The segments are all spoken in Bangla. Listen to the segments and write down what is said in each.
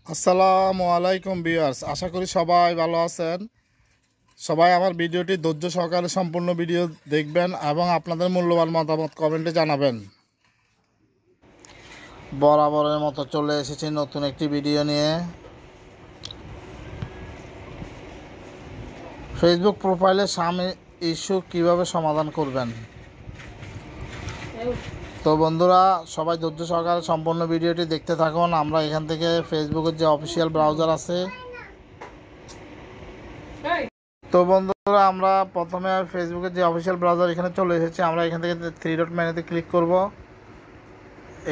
আসসালামু আলাইকুম ভিউয়ার্স, আশা করি সবাই ভালো আছেন। সবাই আমার ভিডিওটি ধৈর্য সহকারে সম্পূর্ণ ভিডিও দেখবেন এবং আপনাদের মূল্যবান মতামত কমেন্টে জানাবেন। বরাবরের মতো চলে এসেছি নতুন একটি ভিডিও নিয়ে। ফেসবুক প্রোফাইলে স্বামী ইস্যু কিভাবে সমাধান করবেন। তো বন্ধুরা, সবাই ধৈর্য সহকারে সম্পূর্ণ ভিডিওটি দেখতে থাকুন। আমরা এখান থেকে ফেসবুকের যে অফিসিয়াল ব্রাউজার আছে, তো বন্ধুরা আমরা প্রথমে ফেসবুকের যে অফিসিয়াল ব্রাউজার এখানে চলে এসেছি। আমরা এখান থেকে 3 ডট মেনুতে ক্লিক করব।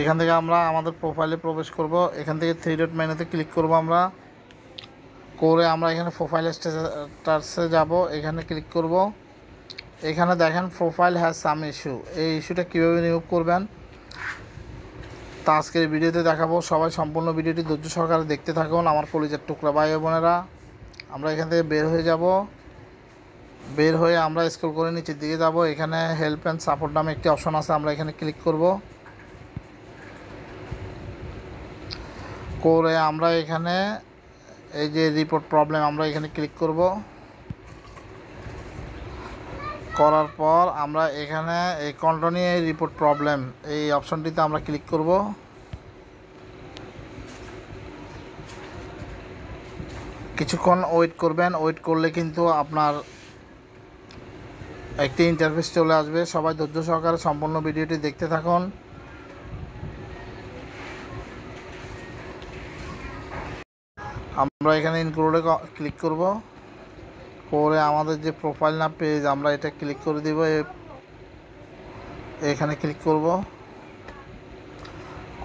এখান থেকে আমরা আমাদের প্রোফাইলে প্রবেশ করব। এখান থেকে 3 ডট মেনুতে ক্লিক করব। আমরা এখানে প্রোফাইল স্ট্যাটাসে যাব। এখানে ক্লিক করব। এখানে দেখেন প্রোফাইল হ্যাজ সাম ইস্যু। এই ইস্যুটা কীভাবে রিমুভ করবেন তা আজকের ভিডিওতে দেখাবো। সবাই সম্পূর্ণ ভিডিওটি ধৈর্য সহকারে দেখতে থাকুন আমার কলিজার টুকরা ভাই বোনেরা। আমরা এখান থেকে বের হয়ে যাব। বের হয়ে আমরা স্ক্রল করে নিচের দিকে যাব। এখানে হেল্প অ্যান্ড সাপোর্ট নামে একটি অপশন আছে, আমরা এখানে ক্লিক করব। করে আমরা এখানে এই যে রিপোর্ট প্রবলেম, আমরা এখানে ক্লিক করব। করার পর আমরা এখানে এই কন্টিনিউ রিপোর্ট প্রবলেম এই অপশনটিতে আমরা ক্লিক করব। কিছুক্ষণ ওয়েট করবেন। ওয়েট করলে কিন্তু আপনার একটি ইন্টারফেস চলে আসবে। সবাই ধৈর্য সহকারে সম্পূর্ণ ভিডিওটি দেখতে থাকুন। আমরা এখানে ইনক্লুডে ক্লিক করব। করে আমাদের যে প্রোফাইল না পেজ, আমরা এটা ক্লিক করে দিব। এখানে ক্লিক করব।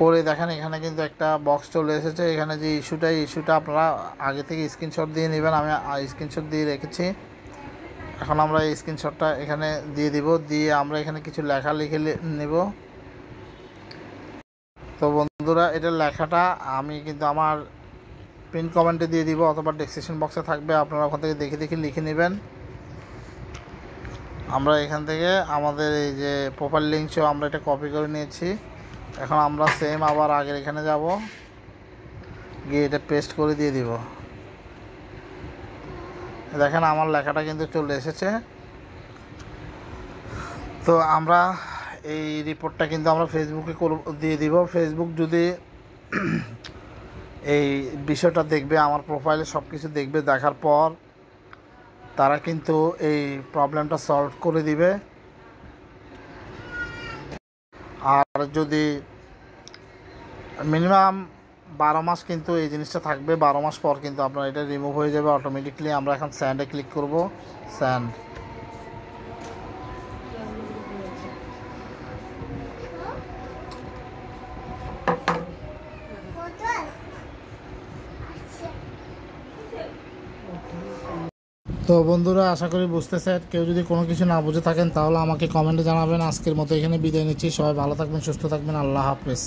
করে দেখেন এখানে কিন্তু একটা বক্স চলে এসেছে। এখানে যে ইস্যুটা আপনারা আগে থেকে স্ক্রিনশট দিয়ে নেবেন। আমি স্ক্রিনশট দিয়ে রেখেছি। এখন আমরা এই স্ক্রিনশটটা এখানে দিয়ে দিব। দিয়ে আমরা এখানে কিছু লেখা লিখে নেব। তো বন্ধুরা, এটা লেখাটা আমি কিন্তু আমার পিন কমেন্টে দিয়ে দিব অথবা ডেসক্রিপশন বক্সে থাকবে, আপনারা ওখান থেকে দেখে দেখে লিখে নেবেন। আমরা এখান থেকে আমাদের এই যে প্রোফাইল লিঙ্ক সহ আমরা এটা কপি করে নিয়েছি। এখন আমরা সেম আবার আগের এখানে যাব, গিয়ে এটা পেস্ট করে দিয়ে দিব। দেখেন আমার লেখাটা কিন্তু চলে এসেছে। তো আমরা এই রিপোর্টটা কিন্তু আমরা ফেসবুকে দিয়ে দিব। ফেসবুক যদি এই বিষয়টা দেখবে, আমার প্রোফাইলে সব কিছু দেখবে, দেখার পর তারা কিন্তু এই প্রবলেমটা সলভ করে দিবে। আর যদি মিনিমাম 12 মাস কিন্তু এই জিনিসটা থাকবে। 12 মাস পর কিন্তু আপনার এটা রিমুভ হয়ে যাবে অটোমেটিকলি। আমরা এখন স্যান্ডে ক্লিক করব। স্যান্ড। তো বন্ধুরা, আশা করি বুঝতেছেন। কেউ যদি কোনো কিছু না বুঝে থাকেন তাহলে আমাকে কমেন্টে জানাবেন। আজকের মতো এখানে বিদায় নিচ্ছি। সবাই ভালো থাকবেন, সুস্থ থাকবেন। আল্লাহ হাফেজ।